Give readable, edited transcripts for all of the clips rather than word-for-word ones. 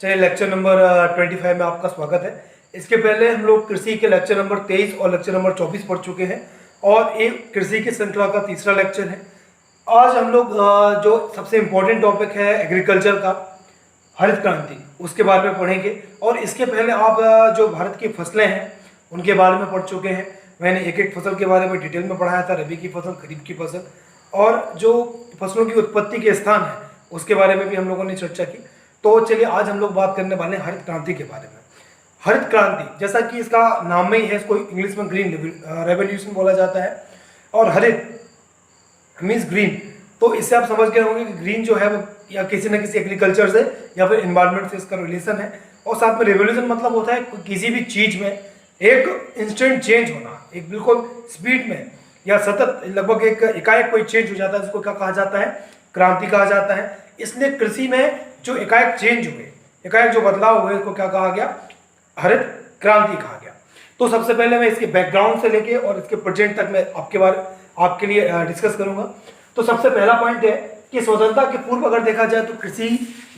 चलिए lecture number 25 में आपका स्वागत है। इसके पहले हम लोग कृषि के लेक्चर नंबर 23 और लेक्चर नंबर 24 पढ़ चुके हैं और एक कृषि की श्रृंखला का तीसरा लेक्चर है। आज हम लोग जो सबसे इम्पोर्टेंट टॉपिक है एग्रीकल्चर का, हरित क्रांति, उसके बारे में पढ़ेंगे। और इसके पहले आप जो भारत की फसलें हैं उनके बारे में पढ़ चुके हैं। मैंने एक एक फसल के बारे में डिटेल में पढ़ाया था, रबी की फसल, खरीफ की फसल, और जो फसलों की उत्पत्ति के स्थान है उसके बारे में भी हम लोगों ने चर्चा की। तो चलिए आज हम लोग बात करने वाले हैं हरित क्रांति के बारे में। हरित क्रांति, जैसा कि इसका नाम में ही है, इसको इंग्लिश में ग्रीन रेवोल्यूशन बोला जाता है, और हरित मीन्स ग्रीन। तो इससे आप समझ गए होंगे कि ग्रीन जो है वो या किसी न किसी एग्रीकल्चर से या फिर एनवायरनमेंट से इसका रिलेशन है। और साथ में रेवोल्यूशन मतलब होता है किसी भी चीज में एक इंस्टेंट चेंज होना, एक बिल्कुल स्पीड में या सतत लगभग एक एकाएक कोई चेंज हो जाता है, जिसको क्या कहा जाता है, क्रांति कहा जाता है। इसलिए कृषि में जो एकाएक चेंज हुए, एकाएक जो बदलाव हुए, इसको क्या कहा गया, हरित क्रांति कहा गया। तो सबसे पहले मैं इसके बैकग्राउंड से लेके और इसके प्रेजेंट तक मैं आपके लिए डिस्कस करूंगा। तो सबसे पहला पॉइंट है कि स्वतंत्रता के पूर्व अगर देखा जाए तो कृषि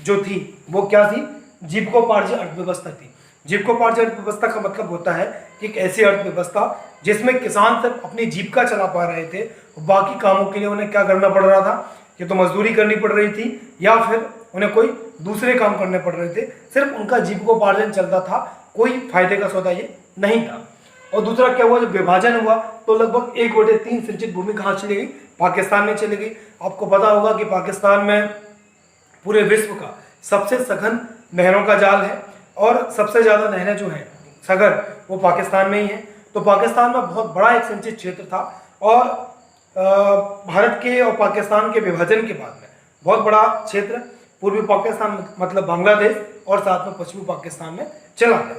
जो थी वो क्या थी, जीविकोपार्जन अर्थव्यवस्था थी। जीविकोपार्जन अर्थव्यवस्था का मतलब होता है कि एक ऐसी अर्थव्यवस्था जिसमें किसान सिर्फ अपनी जीविका चला पा रहे थे, बाकी कामों के लिए उन्हें क्या करना पड़ रहा था, कि तो मजदूरी करनी पड़ रही थी या फिर उन्हें कोई दूसरे काम करने पड़ रहे थे। सिर्फ उनका जीविकोपार्जन चलता था, कोई फायदे का सौदा ये नहीं था। और दूसरा क्या हुआ, जब विभाजन हुआ तो लगभग 1/3 सिंचित भूमि कहाँ चली गई, पाकिस्तान में चली गई। आपको पता होगा कि पाकिस्तान में पूरे विश्व का सबसे सघन नहरों का जाल है और सबसे ज्यादा नहरें जो हैं सघन, वो पाकिस्तान में ही है। तो पाकिस्तान में बहुत बड़ा एक सिंचित क्षेत्र था और भारत के और पाकिस्तान के विभाजन के बाद में बहुत बड़ा क्षेत्र पूर्वी पाकिस्तान मतलब बांग्लादेश और साथ में पश्चिमी पाकिस्तान में चला गया।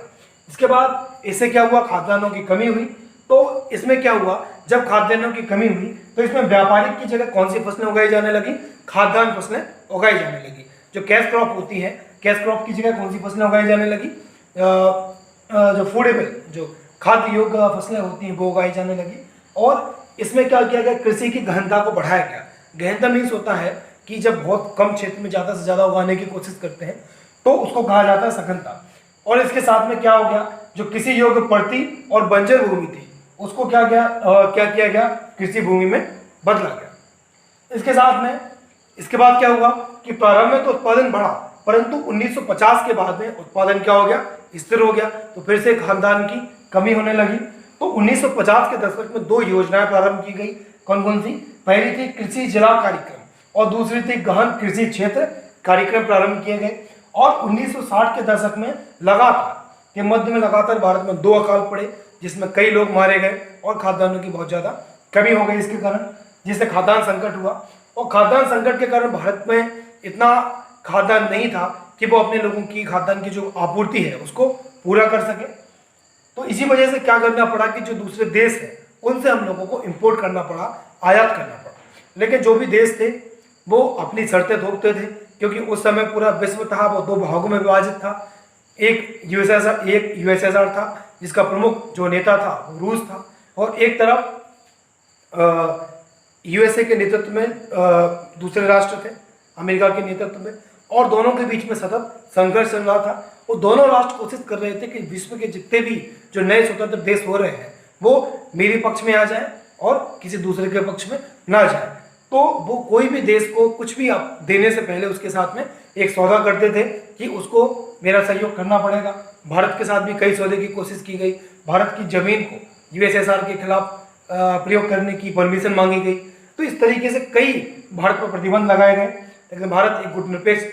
इसके बाद इससे क्या हुआ, खाद्यान्नों की कमी हुई। तो इसमें क्या हुआ, जब खाद्यान्नों की कमी हुई तो इसमें व्यापारिक की जगह कौन सी फसलें उगाई जाने लगी, खाद्यान्न फसलें उगाई जाने लगी। जो कैश क्रॉप होती है, कैश क्रॉप की जगह कौन सी फसलें उगाई जाने लगी, जो फूडेबल, जो खाद्य योग्य फसलें होती हैं वो उगाई जाने लगी। और इसमें क्या किया गया, कृषि की गहनता को बढ़ाया गया। गहनता मीन्स होता है कि जब बहुत कम क्षेत्र में ज़्यादा से ज़्यादा उगाने की कोशिश करते हैं तो उसको कहा जाता है सघनता। और इसके साथ में क्या हो गया, जो कृषि योग्य पड़ती और बंजर भूमि थी उसको क्या किया गया, कृषि भूमि में बदला गया। इसके साथ में इसके बाद क्या हुआ कि प्रारंभ में तो उत्पादन बढ़ा, परंतु 1950 के बाद में उत्पादन क्या हो गया, स्थिर हो गया। तो फिर से खाद्यान्न की कमी होने लगी। तो 1950 के दशक में 2 योजनाएं प्रारंभ की गई। कौन कौन सी, पहली थी कृषि जिला कार्यक्रम और दूसरी थी गहन कृषि क्षेत्र कार्यक्रम प्रारंभ किए गए। और 1960 के दशक में लगातार के मध्य में लगातार भारत में 2 अकाल पड़े, जिसमें कई लोग मारे गए और खाद्यान्नों की बहुत ज्यादा कमी हो गई इसके कारण, जिससे खाद्यान्न संकट हुआ। और खाद्यान्न संकट के कारण भारत में इतना खाद्यान्न नहीं था कि वो अपने लोगों की खाद्यान्न की जो आपूर्ति है उसको पूरा कर सके। तो इसी वजह से क्या करना पड़ा कि जो दूसरे देश है उनसे हम लोगों को इंपोर्ट करना पड़ा, आयात करना पड़ा। लेकिन जो भी देश थे वो अपनी शर्तें थोपते थे, क्योंकि उस समय पूरा विश्व था वो 2 भागों में विभाजित था। एक यूएसएसआर था जिसका प्रमुख जो नेता था वो रूस था, और एक तरफ यूएसए के नेतृत्व में दूसरे राष्ट्र थे अमेरिका के नेतृत्व में, और दोनों के बीच में सतत संघर्ष चल रहा था। वो दोनों राष्ट्र कोशिश कर रहे थे कि विश्व के जितने भी जो नए स्वतंत्र देश हो रहे हैं वो मेरे पक्ष में आ जाए और किसी दूसरे के पक्ष में ना जाए। तो वो कोई भी देश को कुछ भी आप देने से पहले उसके साथ में एक सौदा करते थे कि उसको मेरा सहयोग करना पड़ेगा। भारत के साथ भी कई सौदे की कोशिश की गई। भारत की जमीन को यूएसएसआर के खिलाफ प्रयोग करने की परमिशन मांगी गई। तो इस तरीके से कई भारत पर प्रतिबंध लगाए गए, लेकिन भारत एक गुटनिरपेक्ष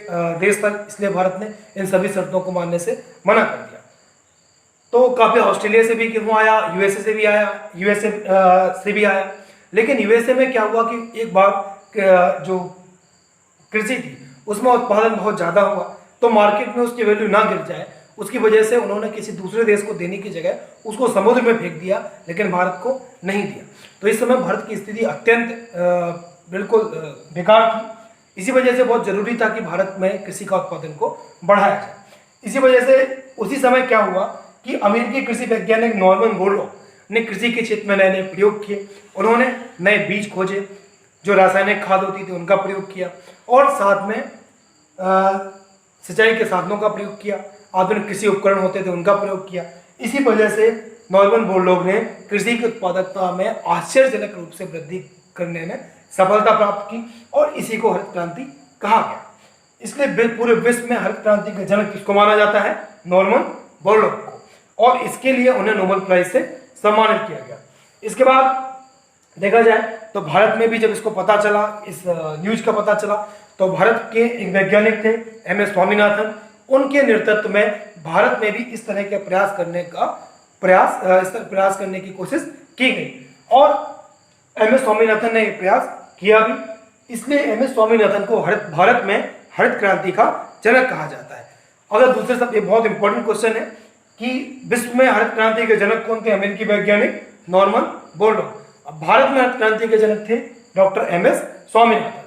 देश था, इसलिए भारत ने इन सभी शर्तों को मानने से मना कर दिया। तो काफी ऑस्ट्रेलिया से भी क्यों आया, यूएसए से भी आया, लेकिन यूएसए में क्या हुआ कि एक बार जो कृषि थी उसमें उत्पादन बहुत ज्यादा हुआ, तो मार्केट में उसकी वैल्यू ना गिर जाए उसकी वजह से उन्होंने किसी दूसरे देश को देने की जगह उसको समुद्र में फेंक दिया, लेकिन भारत को नहीं दिया। तो इस समय भारत की स्थिति अत्यंत बिल्कुल बेकार थी। इसी वजह से बहुत जरूरी था कि भारत में कृषि का उत्पादन को बढ़ाया जाए। इसी वजह से उसी समय क्या हुआ कि अमेरिकी कृषि वैज्ञानिक नॉर्मन बोरलॉग ने कृषि के क्षेत्र में नए नए प्रयोग किए। उन्होंने नए बीज खोजे, जो रासायनिक खाद होती थी उनका प्रयोग किया, और साथ में सिंचाई के साधनों का प्रयोग किया, आधुनिक कृषि उपकरण होते थे उनका प्रयोग किया। इसी वजह से नॉर्मन बोरलॉग ने कृषि की उत्पादकता में आश्चर्यजनक रूप से वृद्धि करने में सफलता प्राप्त की और इसी को हरित क्रांति कहा गया। इसलिए पूरे विश्व में हरित क्रांति का जनक किसको माना जाता है? नॉर्मन बोरलॉग को, और इसके लिए उन्हें नोबेल प्राइज से सम्मानित किया गया। इसके बाद देखा जाए तो भारत में भी जब इसको पता चला, इस न्यूज का पता चला, तो भारत के एक वैज्ञानिक थे एम एस स्वामीनाथन, उनके नेतृत्व में भारत में भी इस तरह के प्रयास करने की कोशिश की गई और एम एस स्वामीनाथन ने यह प्रयास किया भी। इसलिए एम एस स्वामीनाथन को भारत में हरित क्रांति का जनक कहा जाता है। अगर दूसरे शब्द, ये बहुत इंपॉर्टेंट क्वेश्चन है कि विश्व में हरित क्रांति के जनक कौन थे? अमेरिकी वैज्ञानिक नॉर्मन बोरलॉग। अब भारत में हरित क्रांति के जनक थे डॉक्टर एम एस स्वामीनाथन।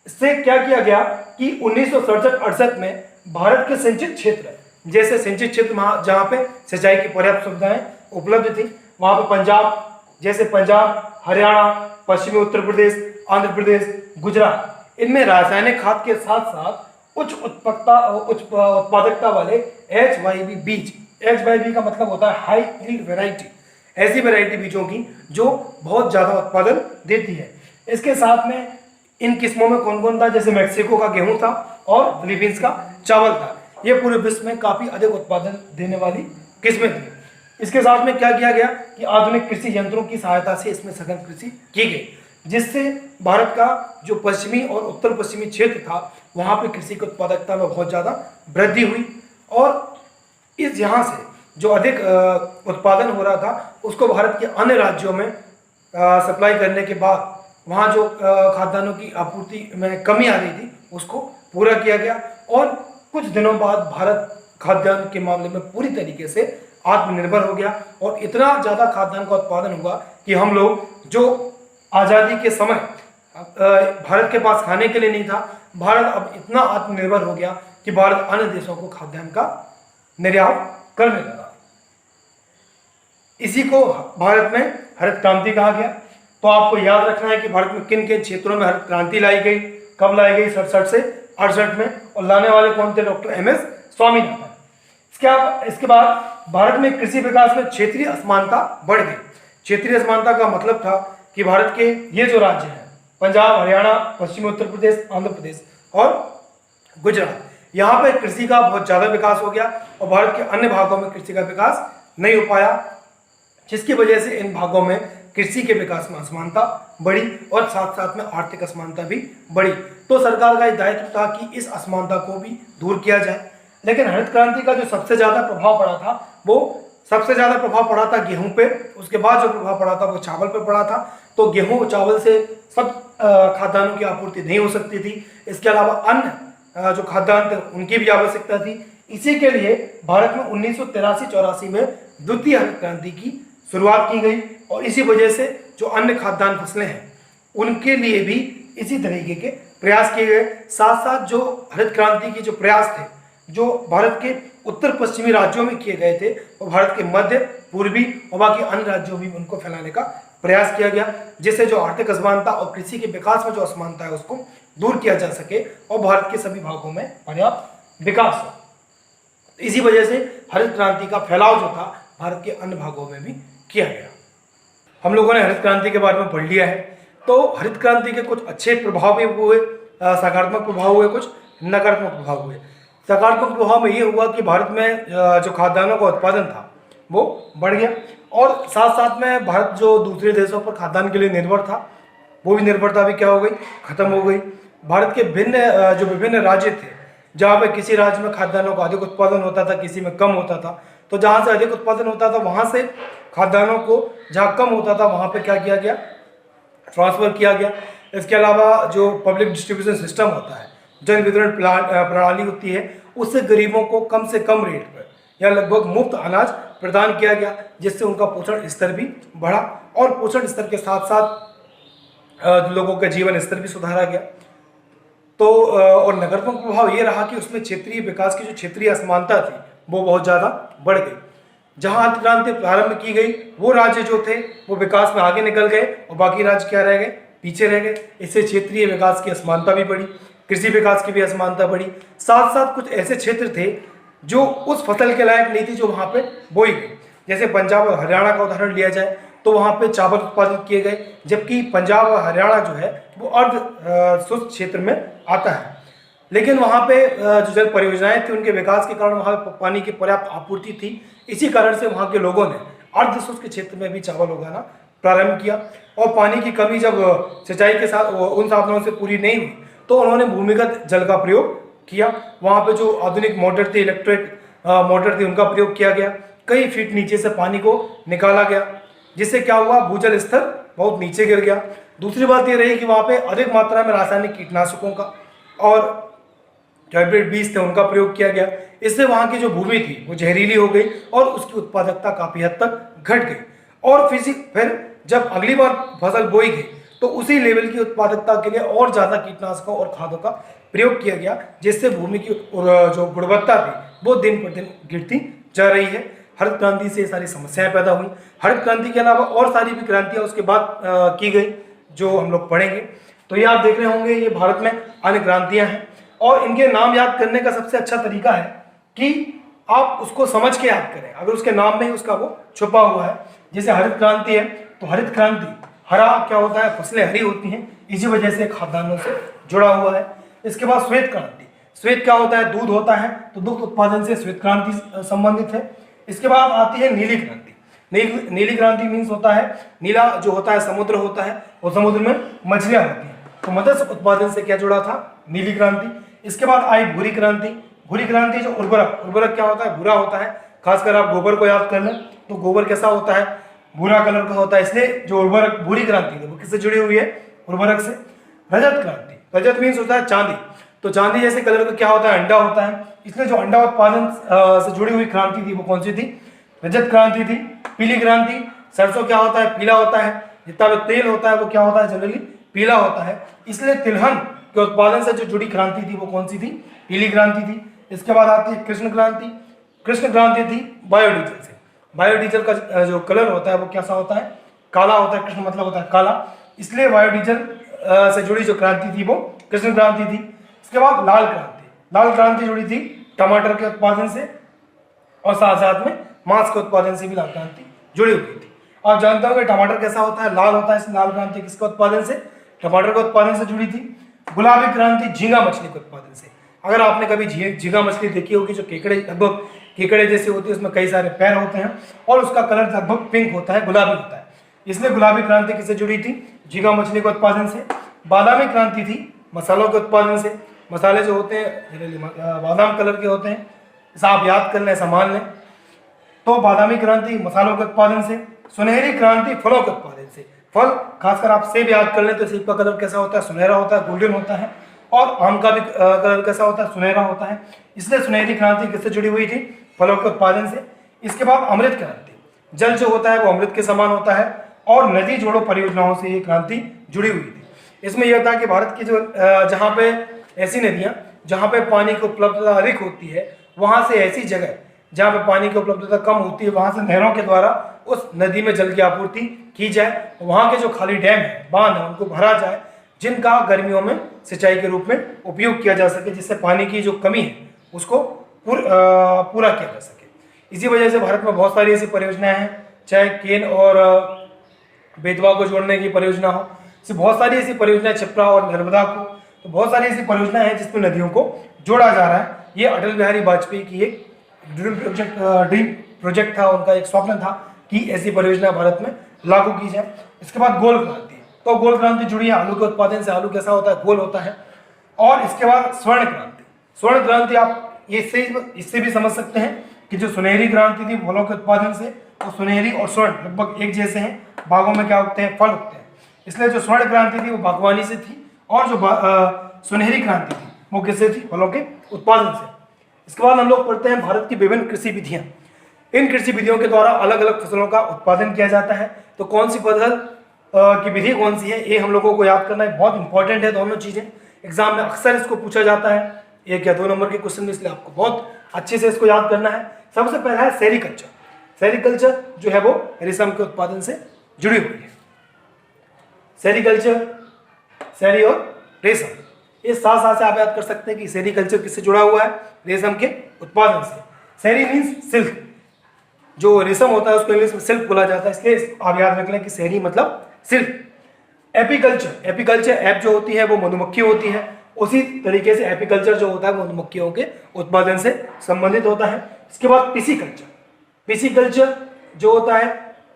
इससे क्या किया गया कि 1967-68 में भारत के सिंचित क्षेत्र, जैसे सिंचित क्षेत्र जहां पे सिंचाई की पर्याप्त सुविधाएं उपलब्ध थी, वहां पे पंजाब, हरियाणा, पश्चिमी उत्तर प्रदेश, आंध्र प्रदेश, गुजरात, इनमें रासायनिक खाद के साथ साथ उच्च उत्पादकता वाले HYB बीज, HYB का मतलब होता है हाई यील्ड वैरायटी, ऐसी वैरायटी बीजों की जो बहुत ज्यादा उत्पादन देती है। इसके साथ में इन किस्मों में कौन कौन था? जैसे मैक्सिको का गेहूं था और फिलीपींस का चावल था। ये पूरे विश्व में काफी अधिक उत्पादन देने वाली किस्में थी। इसके साथ में क्या किया गया कि आधुनिक कृषि यंत्रों की सहायता से इसमें सघन कृषि की गई, जिससे भारत का जो पश्चिमी और उत्तर पश्चिमी क्षेत्र था वहां पे कृषि की उत्पादकता में बहुत ज्यादा वृद्धि हुई और इस यहाँ से जो अधिक उत्पादन हो रहा था उसको भारत के अन्य राज्यों में सप्लाई करने के बाद वहाँ जो खाद्यान्नों की आपूर्ति में कमी आ रही थी उसको पूरा किया गया और कुछ दिनों बाद भारत खाद्यान्न के मामले में पूरी तरीके से आत्मनिर्भर हो गया और इतना ज़्यादा खाद्यान्न का उत्पादन हुआ कि हम लोग जो आज़ादी के समय भारत के पास खाने के लिए नहीं था, भारत अब इतना आत्मनिर्भर हो गया कि भारत अन्य देशों को खाद्यान्न का निर्यात करने लगा। इसी को भारत में हरित क्रांति कहा गया। तो आपको याद रखना है कि भारत में किन किन क्षेत्रों में हरित क्रांति लाई गई, कब लाई गई? 67 से 68 में, और लाने वाले कौन थे? Doctor M S Swaminathan. इसके बाद भारत में कृषि विकास में क्षेत्रीय असमानता बढ़ गई। क्षेत्रीय असमानता का मतलब था कि भारत के ये जो राज्य हैं, पंजाब, हरियाणा, पश्चिमी उत्तर प्रदेश, आंध्र प्रदेश और गुजरात, यहाँ पे कृषि का बहुत ज्यादा विकास हो गया और भारत के अन्य भागों में कृषि का विकास नहीं हो पाया, जिसकी वजह से इन भागों में कृषि के विकास में असमानता बढ़ी और साथ साथ में आर्थिक असमानता भी बढ़ी। तो सरकार का दायित्व था कि इस असमानता को भी दूर किया जाए। लेकिन हरित क्रांति का जो सबसे ज्यादा प्रभाव पड़ा था वो गेहूं पे, उसके बाद जो प्रभाव पड़ा था वो चावल पे पड़ा था। तो गेहूं चावल से सब खाद्यान्नों की आपूर्ति नहीं हो सकती थी, इसके अलावा अन्य जो खाद्यान्न थे उनकी भी आवश्यकता थी। इसी के लिए भारत में 1983-84 में द्वितीय हरित क्रांति की शुरुआत की गई और इसी वजह से जो अन्य खाद्यान्न फसलें हैं उनके लिए भी इसी तरीके के प्रयास किए गए। साथ साथ जो हरित क्रांति के जो प्रयास थे जो भारत के उत्तर पश्चिमी राज्यों में किए गए थे और भारत के मध्य, पूर्वी और बाकी अन्य राज्यों में उनको फैलाने का प्रयास किया गया, जिससे जो आर्थिक असमानता और कृषि के विकास में जो असमानता है उसको दूर किया जा सके और भारत के सभी भागों में पर्याप्त विकास हो। इसी वजह से हरित क्रांति का फैलाव जो था भारत के अन्य भागों में भी किया गया। हम लोगों ने हरित क्रांति के बारे में पढ़ लिया है। तो हरित क्रांति के कुछ अच्छे प्रभाव भी हुए, सकारात्मक प्रभाव हुए, कुछ नकारात्मक प्रभाव हुए। सकारात्मक प्रभाव में ये हुआ कि भारत में जो खाद्यान्नों का उत्पादन था वो बढ़ गया और साथ साथ में भारत जो दूसरे देशों पर खाद्यान्न के लिए निर्भर था वो भी निर्भरता भी क्या हो गई? खत्म हो गई। भारत के विभिन्न राज्य थे जहाँ पे किसी राज्य में खाद्यान्नों का अधिक उत्पादन होता था, किसी में कम होता था। तो जहाँ से अधिक उत्पादन होता था वहाँ से खाद्यान्नों को जहाँ कम होता था वहाँ पे क्या किया गया? ट्रांसफर किया गया। इसके अलावा जो पब्लिक डिस्ट्रीब्यूशन सिस्टम होता है, जन वितरण प्रणाली होती है, उससे गरीबों को कम से कम रेट पर या लगभग मुफ्त अनाज प्रदान किया गया, जिससे उनका पोषण स्तर भी बढ़ा और पोषण स्तर के साथ साथ लोगों का जीवन स्तर भी सुधारा गया। तो और नकारात्मक प्रभाव ये रहा कि उसमें क्षेत्रीय विकास की जो क्षेत्रीय असमानता थी वो बहुत ज़्यादा बढ़ गई। जहाँ हरित क्रांति प्रारंभ की गई वो राज्य जो थे वो विकास में आगे निकल गए और बाकी राज्य क्या रह गए? पीछे रह गए। इससे क्षेत्रीय विकास की असमानता भी बढ़ी। कृषि विकास की भी असमानता बढ़ी। साथ साथ कुछ ऐसे क्षेत्र थे जो उस फसल के लायक नहीं थी जो वहाँ पे बोई गई। जैसे पंजाब और हरियाणा का उदाहरण लिया जाए तो वहाँ पे चावल उत्पादित किए गए, जबकि पंजाब और हरियाणा जो है वो अर्ध शुष्क क्षेत्र में आता है। लेकिन वहाँ पे जो जल परियोजनाएं थी उनके विकास के कारण वहाँ पे पानी की पर्याप्त आपूर्ति थी। इसी कारण से वहाँ के लोगों ने अर्ध शुष्क क्षेत्र में भी चावल उगाना प्रारंभ किया। और पानी की कमी जब सिंचाई के साथ उन साधनों से पूरी नहीं हुई तो उन्होंने भूमिगत जल का प्रयोग किया। वहाँ पे जो आधुनिक मोटर थी, इलेक्ट्रिक मोटर थी, उनका प्रयोग किया गया। कई फीट नीचे से पानी को निकाला गया, जिससे क्या हुआ, भूजल स्तर बहुत नीचे गिर गया। दूसरी बात ये रही कि वहाँ पे अधिक मात्रा में रासायनिक कीटनाशकों का और हाइब्रिड बीज थे उनका प्रयोग किया गया। इससे वहाँ की जो भूमि थी वो जहरीली हो गई और उसकी उत्पादकता काफ़ी हद तक घट गई। और फिर जब अगली बार फसल बोई गई तो उसी लेवल की उत्पादकता के लिए और ज़्यादा कीटनाशकों और खादों का प्रयोग किया गया, जिससे भूमि की जो गुणवत्ता थी वो दिन पर दिन गिरती जा रही है। हरित क्रांति से ये सारी समस्याएं पैदा हुई। हरित क्रांति के अलावा और सारी भी क्रांतियां उसके बाद की गई जो हम लोग पढ़ेंगे। तो ये आप देख रहे होंगे, ये भारत में अन्य क्रांतियां हैं और इनके नाम याद करने का सबसे अच्छा तरीका है कि आप उसको समझ के याद करें। अगर उसके नाम में ही उसका वो छुपा हुआ है, जैसे हरित क्रांति है तो हरित क्रांति, हरा क्या होता है, फसलें हरी होती हैं, इसी वजह से खाद्यान्नों से जुड़ा हुआ है। इसके बाद श्वेत क्रांति, श्वेत क्या होता है, दूध होता है, तो दुग्ध उत्पादन से श्वेत क्रांति संबंधित है। इसके बाद आती है नीली क्रांति। नीली क्रांति मीन्स होता है, नीला जो होता है समुद्र होता है और समुद्र में मछलियां होती हैं, तो मत्स्य उत्पादन से क्या जुड़ा था, नीली क्रांति। इसके बाद आई भूरी क्रांति। भूरी क्रांति जो उर्वरक क्या होता है, भूरा होता है। खासकर आप गोबर को याद कर लें तो गोबर कैसा होता है, भूरा कलर का होता है। इसलिए जो उर्वरक भूरी क्रांति है वो किससे जुड़ी हुई है, उर्वरक से। रजत क्रांति, रजत मीन्स होता है चांदी, तो चांदी जैसे कलर का क्या होता है, अंडा होता है। इसलिए जो अंडा उत्पादन से जुड़ी हुई क्रांति थी वो कौन सी थी, रजत क्रांति थी। पीली क्रांति, सरसों क्या होता है, पीला होता है। जितना भी तेल होता है वो क्या होता है, जनरली पीला होता है। इसलिए तिलहन के उत्पादन से जो जुड़ी क्रांति थी वो कौन सी थी, पीली क्रांति थी। इसके बाद आती है कृष्ण क्रांति। कृष्ण क्रांति थी बायोडीजल से। बायोडीजल का जो कलर होता है वो कैसा होता है, काला होता है। कृष्ण मतलब होता है काला, इसलिए बायोडीजल से जुड़ी जो क्रांति थी वो कृष्ण क्रांति थी। इसके बाद लाल क्रांति। लाल क्रांति जुड़ी थी टमाटर के उत्पादन से और साथ साथ में मांस के उत्पादन से भी लाल क्रांति जुड़ी हुई थी। आप जानते हो कि टमाटर कैसा होता है, लाल होता है। इस लाल क्रांति किसके उत्पादन से, टमाटर के उत्पादन से जुड़ी थी। गुलाबी क्रांति झींगा मछली के उत्पादन से। अगर आपने कभी झींगा मछली देखी होगी, जो लगभग केकड़े जैसी होती है, उसमें कई सारे पैर होते हैं और उसका कलर लगभग पिंक होता है, गुलाबी होता है। इसलिए गुलाबी क्रांति किससे जुड़ी थी, झींगा मछली के उत्पादन से। बादामी क्रांति थी मसालों के उत्पादन से। मसाले जो होते हैं बादाम कलर के होते हैं, ऐसा आप याद कर लें, ऐसा मान लें। तो बादामी क्रांति मसालों के उत्पादन से। सुनहरी क्रांति फलों के उत्पादन से। फल खासकर आप सेब याद कर लें तो सेब का कलर कैसा होता है, सुनहरा होता है, गोल्डन होता है। और आम का भी कलर कैसा होता है, सुनहरा होता है। इसलिए सुनहरी क्रांति किससे जुड़ी हुई थी, फलों के उत्पादन से। इसके बाद अमृत क्रांति, जल जो होता है वो अमृत के समान होता है और नदी जोड़ो परियोजनाओं से ये क्रांति जुड़ी हुई थी। इसमें यह था कि भारत की जो जहाँ पे ऐसी नदियाँ जहाँ पे पानी की उपलब्धता अधिक होती है, वहाँ से ऐसी जगह जहाँ पे पानी की उपलब्धता कम होती है, वहाँ से नहरों के द्वारा उस नदी में जल की आपूर्ति की जाए। वहाँ के जो खाली डैम है, बांध है, उनको भरा जाए, जिनका गर्मियों में सिंचाई के रूप में उपयोग किया जा सके, जिससे पानी की जो कमी है उसको पूरा किया जा सके। इसी वजह से भारत में बहुत सारी ऐसी परियोजनाएं हैं, चाहे केन और बेतवा को जोड़ने की परियोजना हो, बहुत सारी ऐसी परियोजनाएं, छिप्रा और नर्मदा को, तो बहुत सारी ऐसी परियोजनाएं हैं जिसमें नदियों को जोड़ा जा रहा है। ये अटल बिहारी वाजपेयी की एक ड्रीम प्रोजेक्ट था, उनका एक स्वप्न था कि ऐसी परियोजना भारत में लागू की जाए। इसके बाद गोल क्रांति, तो गोल क्रांति जुड़ी है आलू के उत्पादन से। आलू कैसा होता है, गोल होता है। और इसके बाद स्वर्ण क्रांति। स्वर्ण क्रांति आप इससे भी समझ सकते हैं कि जो सुनहरी क्रांति थी फलों के उत्पादन से, और सुनहरी और स्वर्ण लगभग एक जैसे हैं, बागों में क्या उगते हैं, फल उगते हैं। इसलिए जो स्वर्ण क्रांति थी वो बागवानी से थी और जो सुनहरी क्रांति थी वो किससे थी, फलों के उत्पादन से। इसके बाद हम लोग पढ़ते हैं भारत की विभिन्न कृषि विधियां। इन कृषि विधियों के द्वारा अलग अलग फसलों का उत्पादन किया जाता है। तो कौन सी फसल की विधि कौन सी है, ये हम लोगों को याद करना है, बहुत इंपॉर्टेंट है। दोनों चीजें एग्जाम में अक्सर इसको पूछा जाता है, 1 या 2 नंबर के क्वेश्चन, इसलिए आपको बहुत अच्छे से इसको याद करना है। सबसे पहला है सेरीकल्चर। सेरीकल्चर जो है वो रेशम के उत्पादन से जुड़ी हुई है। सेरीकल्चर, सेरी और रेशम, इस साथ साथ से आप याद कर सकते हैं कि सेरीकल्चर किससे जुड़ा हुआ है, रेशम के उत्पादन से। सेरी मीन्स सिल्क, जो रेशम होता है उसको इंग्लिश में सिल्क बोला जाता है, इसलिए आप याद रख लें कि सेरी मतलब सिल्क। एपीकल्चर, एपीकल्चर एप जो होती है वो मधुमक्खी होती है, उसी तरीके से एपीकल्चर जो होता है मधुमक्खियों के उत्पादन से संबंधित होता है। इसके बाद पिसीकल्चर, पिसीकल्चर जो होता है,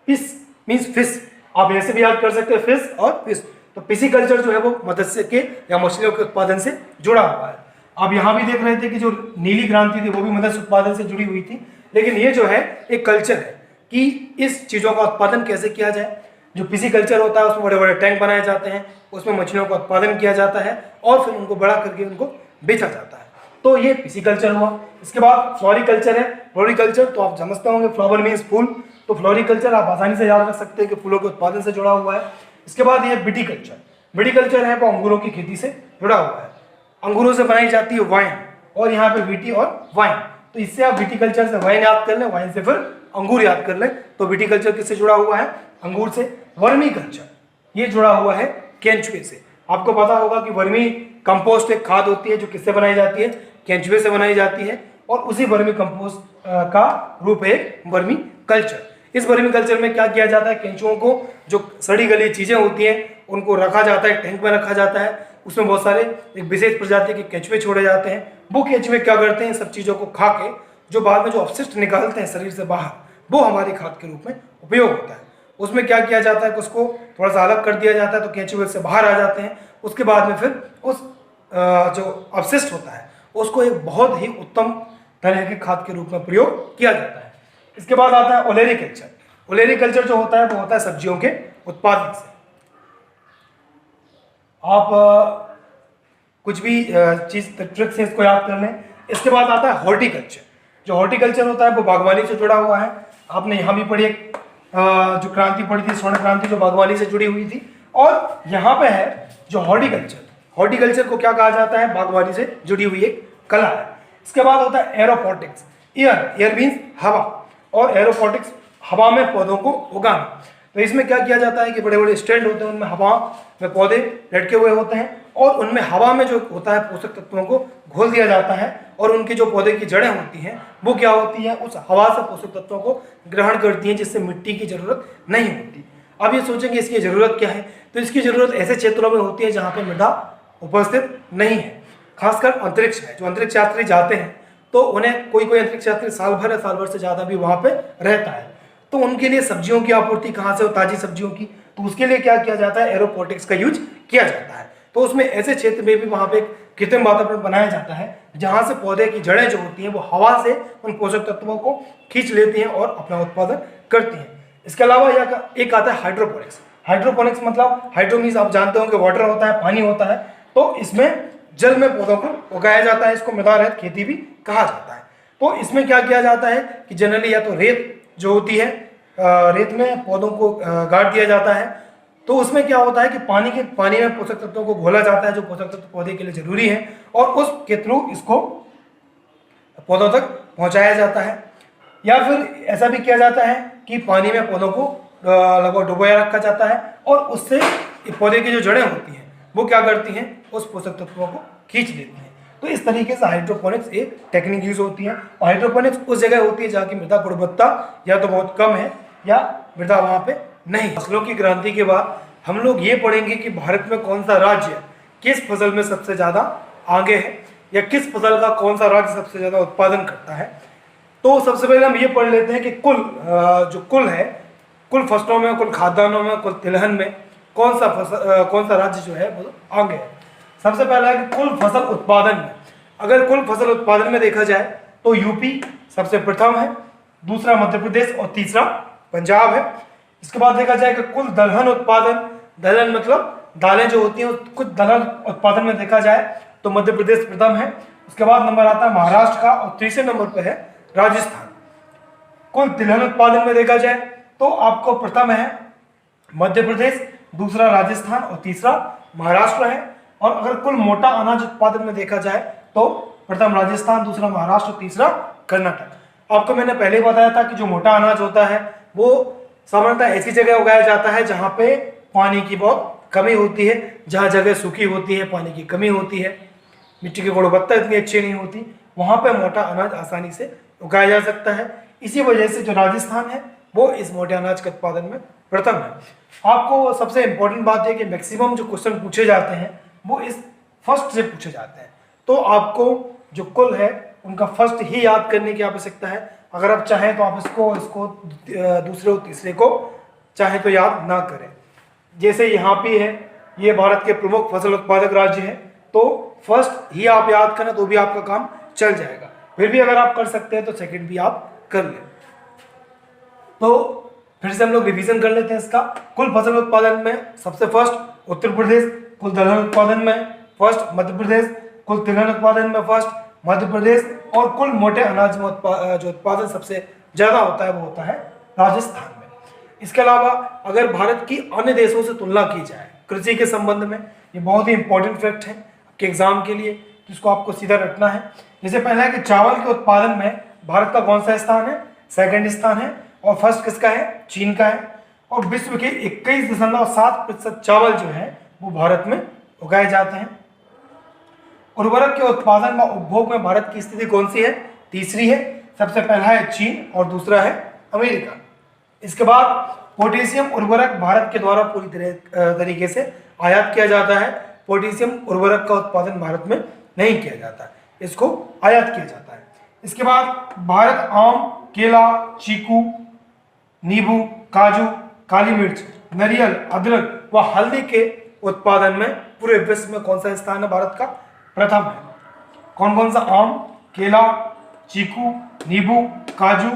पिस मीन्स फिश, आप ऐसे भी याद कर सकते हैं फिश और फिश। तो पिसीकल्चर जो है वो मत्स्य के या मछलियों के उत्पादन से जुड़ा हुआ है। आप यहाँ भी देख रहे थे कि जो नीली क्रांति थी वो भी मत्स्य उत्पादन से जुड़ी हुई थी, लेकिन ये जो है एक कल्चर है कि इस चीज़ों का उत्पादन कैसे किया जाए। जो पिसीकल्चर होता है उसमें बड़े बड़े टैंक बनाए जाते हैं, उसमें मछलियों का उत्पादन किया जाता है और फिर उनको बड़ा करके उनको बेचा जाता है, तो ये पिसीकल्चर हुआ। इसके बाद फ्लोरिकल्चर है। फ्लोरिकल्चर तो आप समझते होंगे, फ्लावर मीन्स फूल, तो फ्लोरिकल्चर आप आसानी से याद रख सकते हैं कि फूलों के उत्पादन से जुड़ा हुआ है। इसके बाद ये विटीकल्चर, विटीकल्चर है वो अंगूरों की खेती से जुड़ा हुआ है, अंगूरों से बनाई जाती है वाइन, और यहाँ पे विटी और वाइन, तो इससे आप विटीकल्चर से वाइन याद कर लें, वाइन से फिर अंगूर याद कर लें, तो विटीकल्चर किससे जुड़ा हुआ है, अंगूर से। वर्मी कल्चर ये जुड़ा हुआ है केंचुए से। आपको पता होगा कि वर्मी कंपोस्ट एक खाद होती है जो किससे बनाई जाती है, केंचुए से बनाई जाती है, और उसी वर्मी कंपोस्ट का रूप है वर्मी कल्चर। इस वर्मी कल्चर में क्या किया जाता है, केंचुओं को जो सड़ी गली चीजें होती हैं उनको रखा जाता है, टैंक में रखा जाता है, उसमें बहुत सारे एक विशेष प्रजाति के केंचुए छोड़े जाते हैं। वो केंचुए क्या करते हैं, सब चीज़ों को खा के जो बाद में जो अपशिष्ट निकालते हैं शरीर से बाहर, वो हमारी खाद के रूप में उपयोग होता है। उसमें क्या किया जाता है कि उसको थोड़ा सा अलग कर दिया जाता है तो केंचुए से बाहर आ जाते हैं। उसके बाद में फिर उस जो अपशिष्ट होता है उसको एक बहुत ही उत्तम तरह के खाद के रूप में प्रयोग किया जाता है। इसके बाद आता है ओलेरी कल्चर। ओलेरी कल्चर जो होता है वो होता है सब्जियों के उत्पादन से। आप कुछ भी चीज ट्रिक से इसको याद कर लें। इसके बाद आता है हॉर्टिकल्चर। जो हॉर्टिकल्चर होता है वो बागवानी से जुड़ा हुआ है। आपने यहाँ भी पढ़ी एक जो क्रांति पढ़ी थी, स्वर्ण क्रांति, जो बागवानी से जुड़ी हुई थी। और यहाँ पे है जो हॉर्टिकल्चर, हॉर्टिकल्चर को क्या कहा जाता है, बागवानी से जुड़ी हुई एक कला है। इसके बाद होता है एरोपोटिक्स। एयर, एयर मीन्स हवा, और एरोपोटिक्स हवा में पौधों को उगाना। तो इसमें क्या किया जाता है कि बड़े बड़े स्टैंड होते हैं, उनमें हवा में पौधे लटके हुए होते हैं, और उनमें हवा में जो होता है पोषक तत्वों को घोल दिया जाता है, और उनकी जो पौधे की जड़ें होती हैं वो क्या होती हैं, उस हवा से पोषक तत्वों को ग्रहण करती हैं, जिससे मिट्टी की जरूरत नहीं होती। अब ये सोचेंगे इसकी जरूरत क्या है, तो इसकी जरूरत ऐसे क्षेत्रों में होती है जहाँ पे मृदा उपस्थित नहीं है, खासकर अंतरिक्ष में। जो अंतरिक्ष यात्री जाते हैं तो उन्हें कोई अंतरिक्ष यात्री साल भर या साल भर से ज्यादा भी वहां पे रहता है, तो उनके लिए सब्जियों की आपूर्ति कहाँ से हो, ताजी सब्जियों की, तो उसके लिए क्या किया जाता है, एरोपोटिक्स का यूज किया जाता है। तो उसमें ऐसे क्षेत्र में भी वहां पे कृत्रिम वातावरण बनाया जाता है जहां से पौधे की जड़ें जो होती हैं वो हवा से उन पोषक तत्वों को खींच लेती हैं और अपना उत्पादन करती हैं। इसके अलावा एक आता है हाइड्रोपोनिक्स। हाइड्रोपोनिक्स मतलब हाइड्रो मीन्स आप जानते हो कि वाटर होता है, पानी होता है, तो इसमें जल में पौधों को उगाया जाता है। इसको मृदा रहित खेती भी कहा जाता है। तो इसमें क्या किया जाता है कि जनरली या तो रेत जो होती है, रेत में पौधों को गाड़ दिया जाता है, तो उसमें क्या होता है कि पानी में पोषक तत्वों को घोला जाता है जो पोषक तत्व पौधे के लिए जरूरी है, और उसके थ्रू इसको पौधों तक पहुंचाया जाता है। या फिर ऐसा भी किया जाता है कि पानी में पौधों को लगभग डुबोया रखा जाता है, और उससे पौधे की जो जड़ें होती हैं वो क्या करती हैं, उस पोषक तत्वों को खींच लेती हैं। तो इस तरीके से हाइड्रोपोनिक्स एक टेक्निक यूज होती है। और हाइड्रोपोनिक्स उस जगह होती है जहाँ की मृदा गुणवत्ता या तो बहुत कम है या मृदा वहाँ पे नहीं। फसलों की क्रांति के बाद हम लोग ये पढ़ेंगे कि भारत में कौन सा राज्य किस फसल में सबसे ज्यादा आगे है, या किस फसल का कौन सा राज्य सबसे ज्यादा उत्पादन करता है। तो सबसे पहले हम ये पढ़ लेते हैं कि कुल है, कुल फसलों में, कुल खाद्यान्नों में, कुल तिलहन में कौन सा राज्य जो है वो आगे है। सबसे पहला है कि कुल फसल उत्पादन में। अगर कुल फसल उत्पादन में देखा जाए तो यूपी सबसे प्रथम है, दूसरा मध्य प्रदेश और तीसरा पंजाब है। इसके बाद देखा जाए कि कुल दलहन उत्पादन, दलहन मतलब दालें जो होती हैं, कुछ दलहन उत्पादन में देखा जाए तो मध्य प्रदेश प्रथम है। उसके बाद नंबर आता है महाराष्ट्र का, और तीसरे नंबर पर है राजस्थान। कुल तिलहन उत्पादन में देखा जाए तो आपको प्रथम है मध्य प्रदेश, दूसरा राजस्थान और तीसरा महाराष्ट्र है। और अगर कुल मोटा अनाज उत्पादन में देखा जाए तो प्रथम राजस्थान, दूसरा महाराष्ट्र, तीसरा कर्नाटक। आपको मैंने पहले बताया था कि जो मोटा अनाज होता है वो सामान्यतः ऐसी जगह उगाया जाता है जहां पे पानी की बहुत कमी होती है, जहाँ जगह सूखी होती है, पानी की कमी होती है, मिट्टी की गुणवत्ता इतनी अच्छी नहीं होती, वहाँ पर मोटा अनाज आसानी से उगाया जा सकता है। इसी वजह से जो राजस्थान है वो इस मोटे अनाज के उत्पादन में प्रथम है। आपको सबसे इंपॉर्टेंट बात है कि मैक्सिमम जो क्वेश्चन पूछे जाते हैं वो इस फर्स्ट से पूछे जाते हैं, तो आपको जो कुल है उनका फर्स्ट ही याद करने की आवश्यकता है। अगर आप चाहें तो आप इसको दूसरे और तीसरे को चाहे तो याद ना करें। जैसे यहाँ पे है, ये भारत के प्रमुख फसल उत्पादक राज्य है, तो फर्स्ट ही आप याद करें तो भी आपका काम चल जाएगा। फिर भी अगर आप कर सकते हैं तो सेकंड भी आप कर लें। तो फिर से हम लोग रिवीजन कर लेते हैं इसका। कुल फसल उत्पादन में सबसे फर्स्ट उत्तर प्रदेश, कुल दलहन उत्पादन में फर्स्ट मध्य प्रदेश, कुल तिलहन उत्पादन में फर्स्ट मध्य प्रदेश, और कुल मोटे अनाज में जो उत्पादन सबसे ज़्यादा होता है वो होता है राजस्थान में। इसके अलावा अगर भारत की अन्य देशों से तुलना की जाए कृषि के संबंध में, ये बहुत ही इंपॉर्टेंट फैक्ट है आपके एग्जाम के लिए, जिसको आपको सीधा रटना है। जैसे पहला है कि चावल के उत्पादन में भारत का कौन सा स्थान है? सेकंड स्थान है। और फर्स्ट किसका है? चीन का है। और विश्व के 21.7% चावल जो है वो भारत में उगाए जाते हैं। उर्वरक के उत्पादन व उपभोग में भारत की स्थिति कौन सी है? तीसरी है। सबसे पहला है चीन और दूसरा है अमेरिका। इसके बाद पोटेशियम उर्वरक भारत के द्वारा पूरी तरीके से आयात किया जाता है। पोटेशियम उर्वरक का उत्पादन भारत में नहीं किया जाता, इसको आयात किया जाता है। इसके बाद भारत आम, केला, चीकू, नींबू, काजू, काली मिर्च, नारियल, अदरक व हल्दी के उत्पादन में पूरे विश्व में कौन सा स्थान है भारत का? प्रथम है। कौन कौन सा? आम, केला, चीकू, नींबू, काजू,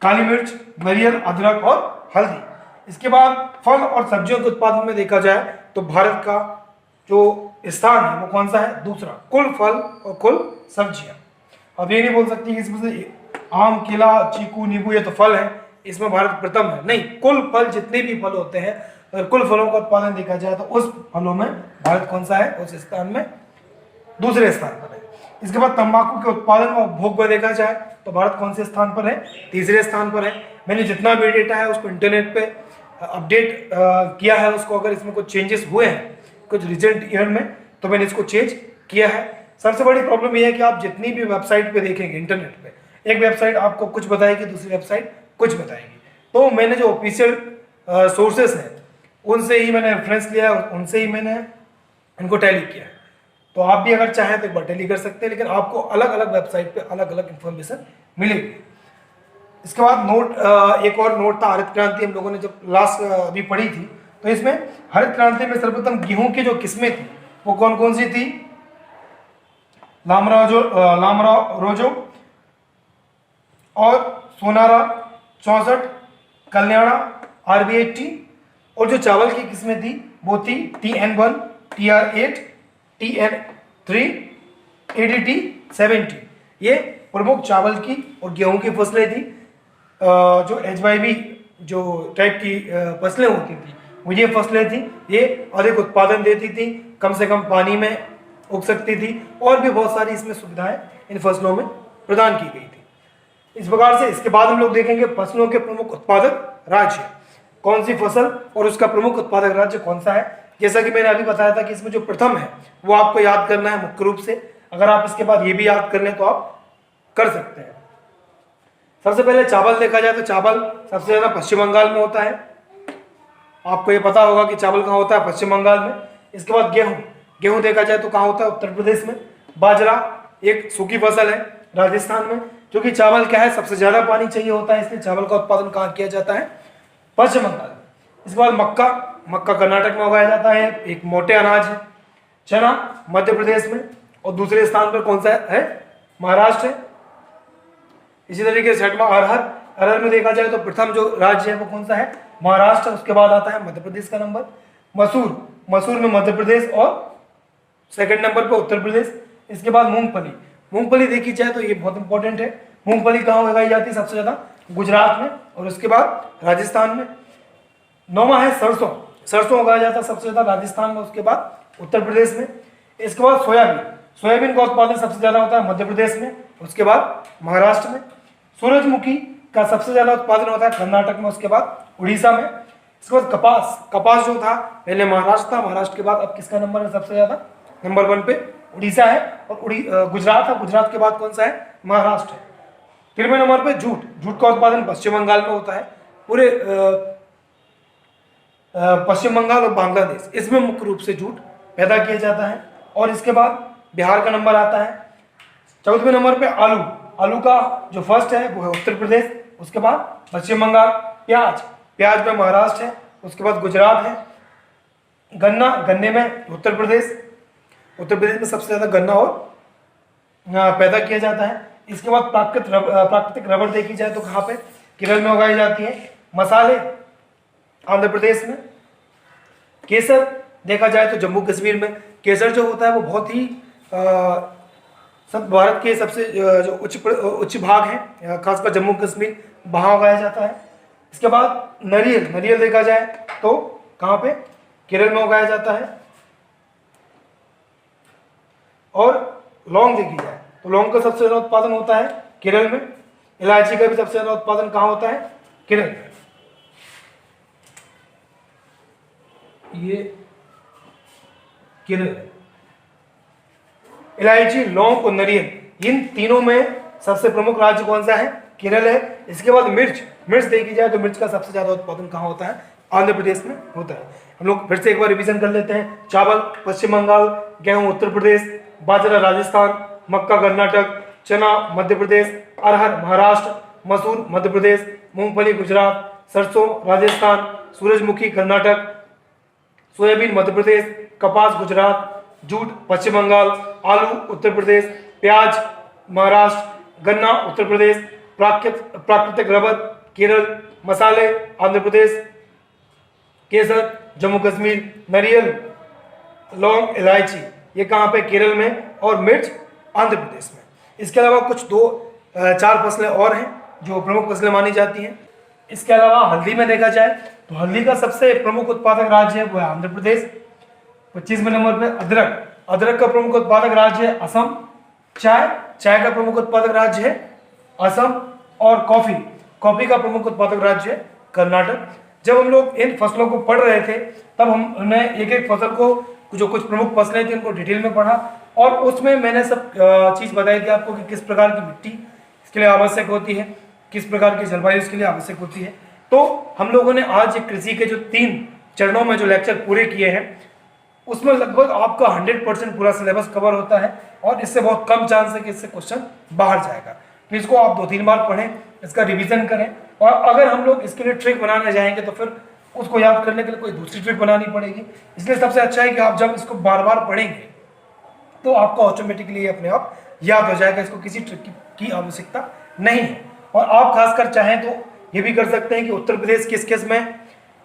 काली मिर्च, नारियल, अदरक और हल्दी। इसके बाद फल और सब्जियों के उत्पादन में देखा जाए तो भारत का जो स्थान है वो कौन सा है? दूसरा। कुल फल और कुल सब्जियां। अब ये नहीं बोल सकती कि इसमें से आम, केला, चीकू, नींबू ये तो फल है, इसमें भारत प्रथम है। नहीं, कुल फल जितने भी फल होते हैं, अगर कुल फलों का उत्पादन देखा जाए तो उस फलों में भारत कौन सा है? उस स्थान में दूसरे स्थान पर है। इसके बाद तंबाकू के उत्पादन और उपभोग में देखा जाए तो भारत कौन से स्थान पर है? तीसरे स्थान पर है। मैंने जितना भी डेटा है उसको इंटरनेट पे अपडेट किया है उसको, अगर इसमें कुछ चेंजेस हुए हैं कुछ रिसेंट ईयर में तो मैंने इसको चेंज किया है। सबसे बड़ी प्रॉब्लम यह है कि आप जितनी भी वेबसाइट पे देखेंगे इंटरनेट पे, एक वेबसाइट आपको कुछ बताएगी, दूसरी वेबसाइट कुछ बताएगी। तो मैंने जो ऑफिशियल सोर्सेस हैं उनसे ही मैंने रेफरेंस लिया है, उनसे ही मैंने इनको टैली किया है। तो आप भी अगर चाहें तो एक बार टैली कर सकते हैं, लेकिन आपको अलग अलग वेबसाइट पे अलग अलग इंफॉर्मेशन मिलेगी। इसके बाद नोट, एक और नोट था हरित क्रांति, हम लोगों ने जब लास्ट अभी पढ़ी थी तो इसमें हरित क्रांति में सर्वप्रथम गेहूं की जो किस्में थी वो कौन कौन सी थी? लामरा रोजो और सोनारा 64, कल्याणा, RB80। और जो चावल की किस्में थी वो थी TN1, TR8, TN3, ADT 70। ये प्रमुख चावल की और गेहूं की फसलें थी। जो HYB जो टाइप की फसलें होती थी वो ये फसलें थी। ये अधिक उत्पादन देती थी, कम से कम पानी में उग सकती थी, और भी बहुत सारी इसमें सुविधाएं इन फसलों में प्रदान की गई थी। इस प्रकार से इसके बाद हम लोग देखेंगे फसलों के प्रमुख उत्पादक राज्य, कौन सी फसल और उसका प्रमुख उत्पादक राज्य कौन सा है। जैसा कि मैंने अभी बताया था कि इसमें जो प्रथम है वो आपको याद करना है मुख्य रूप से। अगर आप इसके बाद ये भी याद कर लें तो आप कर सकते हैं। सबसे पहले चावल देखा जाए तो चावल सबसे ज्यादा पश्चिम बंगाल में होता है। आपको ये पता होगा कि चावल कहाँ होता है? पश्चिम बंगाल में। इसके बाद गेहूं देखा जाए तो कहाँ होता है? उत्तर प्रदेश में। बाजरा एक सूखी फसल है राजस्थान में। क्योंकि चावल क्या है, सबसे ज्यादा पानी चाहिए होता है, इसलिए चावल का उत्पादन कहाँ किया जाता है? पश्चिम बंगाल में। इसके बाद मक्का कर्नाटक में उगाया जाता है, एक मोटे अनाज है। चना मध्य प्रदेश में, और दूसरे स्थान पर कौन सा है? महाराष्ट्र है। इसी तरीके से छठवां अरहर में देखा जाए तो प्रथम जो राज्य है वो कौन सा है? महाराष्ट्र। उसके बाद आता है मध्य प्रदेश का नंबर। मसूर में मध्य प्रदेश, और सेकंड नंबर पर उत्तर प्रदेश। इसके बाद मूंगफली देखी जाए तो ये बहुत इंपॉर्टेंट है। मूंगफली कहाँ उगाई जाती है? सबसे ज्यादा गुजरात में, और उसके बाद राजस्थान में। नौवां है सरसों उगाया जाता है सबसे ज्यादा राजस्थान में, उसके बाद उत्तर प्रदेश में। इसके बाद सोयाबीन का उत्पादन सबसे ज्यादा होता है मध्य प्रदेश में, उसके बाद महाराष्ट्र में। सूरजमुखी का सबसे ज्यादा उत्पादन होता है कर्नाटक में, उसके बाद उड़ीसा में। इसके बाद कपास, कपास जो था पहले महाराष्ट्र था, महाराष्ट्र के बाद अब किसका नंबर है सबसे ज्यादा? नंबर 1 पे उड़ीसा है, और गुजरात है, गुजरात के बाद कौन सा है? महाराष्ट्र है। 13वें नंबर पे जूट, जूट का उत्पादन पश्चिम बंगाल में होता है, पूरे पश्चिम बंगाल और बांग्लादेश, इसमें मुख्य रूप से जूट पैदा किया जाता है। और इसके बाद बिहार का नंबर आता है। 14वें नंबर पे आलू, आलू का जो फर्स्ट है वो है उत्तर प्रदेश, उसके बाद पश्चिम बंगाल। प्याज, प्याज में महाराष्ट्र है, उसके बाद गुजरात है। गन्ना, गन्ने में उत्तर प्रदेश, उत्तर प्रदेश में सबसे ज्यादा गन्ना और पैदा किया जाता है। इसके बाद प्राकृतिक रबर देखी जाए तो कहाँ पे? केरल में उगाई जाती है। मसाले आंध्र प्रदेश में। केसर देखा जाए तो जम्मू कश्मीर में। केसर जो होता है वो बहुत ही सब भारत के सबसे जो उच्च भाग है, खासकर जम्मू कश्मीर, वहाँ उगाया जाता है। इसके बाद नारियल, नारियल देखा जाए तो कहाँ पे? केरल में उगाया जाता है। और लौंग देखी जाए तो लौंग का सबसे ज्यादा उत्पादन होता है केरल में। इलायची का भी सबसे ज्यादा उत्पादन कहाँ होता है? केरल में। ये केरल है। इलायची, लौंग और नारियल, इन तीनों में सबसे प्रमुख राज्य कौन सा है? केरल है। इसके बाद मिर्च, मिर्च देखी जाए तो मिर्च का सबसे ज्यादा उत्पादन कहाँ होता है? आंध्र प्रदेश में होता है। हम लोग फिर से एक बार रिवीजन कर लेते हैं। चावल पश्चिम बंगाल, गेहूं उत्तर प्रदेश, बाजरा राजस्थान, मक्का कर्नाटक, चना मध्य प्रदेश, अरहर महाराष्ट्र, मसूर मध्य प्रदेश, मूंगफली गुजरात, सरसों राजस्थान, सूरजमुखी कर्नाटक, सोयाबीन मध्य प्रदेश, कपास गुजरात, जूट पश्चिम बंगाल, आलू उत्तर प्रदेश, प्याज महाराष्ट्र, गन्ना उत्तर प्रदेश, प्राकृतिक रबर केरल, मसाले आंध्र प्रदेश, केसर जम्मू कश्मीर, नारियल, लौंग, इलायची ये कहाँ पे? केरल में, और मिर्च आंध्र प्रदेश में। इसके अलावा कुछ 2-4 फसलें और हैं जो प्रमुख फसलें मानी जाती हैं। इसके अलावा हल्दी में देखा जाए तो हल्दी का सबसे प्रमुख उत्पादक राज्य है वो है आंध्र प्रदेश। 25वें नंबर पे अदरक, अदरक का प्रमुख उत्पादक राज्य है असम। चाय, चाय का प्रमुख उत्पादक राज्य है असम। और कॉफी, कॉफी का प्रमुख उत्पादक राज्य है कर्नाटक। जब हम लोग इन फसलों को पढ़ रहे थे तब हमने एक एक फसल को, जो कुछ प्रमुख फसलें थी उनको डिटेल में पढ़ा, और उसमें मैंने सब चीज बताई थी आपको कि किस प्रकार की मिट्टी इसके लिए आवश्यक होती है, किस प्रकार की जलवायु इसके लिए आवश्यक होती है। तो हम लोगों ने आज कृषि के जो 3 चरणों में जो लेक्चर पूरे किए हैं उसमें लगभग आपका 100% पूरा सिलेबस कवर होता है, और इससे बहुत कम चांस है कि इससे क्वेश्चन बाहर जाएगा। तो इसको आप 2-3 बार पढ़ें, इसका रिवीजन करें, और अगर हम लोग इसके लिए ट्रिक बनाने जाएंगे तो फिर उसको याद करने के लिए कोई दूसरी ट्रिक बनानी पड़ेगी। इसलिए सबसे अच्छा है कि आप जब इसको बार बार पढ़ेंगे तो आपको ऑटोमेटिकली अपने आप याद हो जाएगा, इसको किसी ट्रिक की आवश्यकता नहीं है। और आप खासकर चाहें तो ये भी कर सकते हैं कि उत्तर प्रदेश किस किस में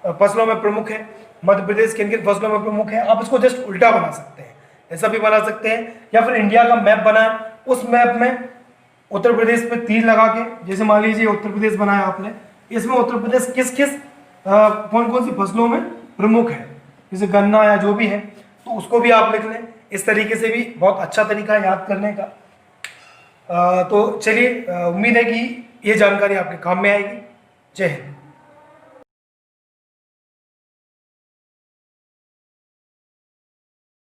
फसलों में प्रमुख है, मध्य प्रदेश किन किन फसलों में प्रमुख है, आप इसको जस्ट उल्टा बना सकते हैं, ऐसा भी बना सकते हैं। या फिर इंडिया का मैप बनाएं, उस मैप में उत्तर प्रदेश पे तीर लगा के, जैसे मान लीजिए उत्तर प्रदेश बनाया आपने, इसमें उत्तर प्रदेश किस किस कौन कौन सी फसलों में प्रमुख है, जैसे गन्ना या जो भी है, तो उसको भी आप लिख लें। इस तरीके से भी बहुत अच्छा तरीका है याद करने का। तो चलिए, उम्मीद है कि ये जानकारी आपके काम में आएगी। जय हिंद।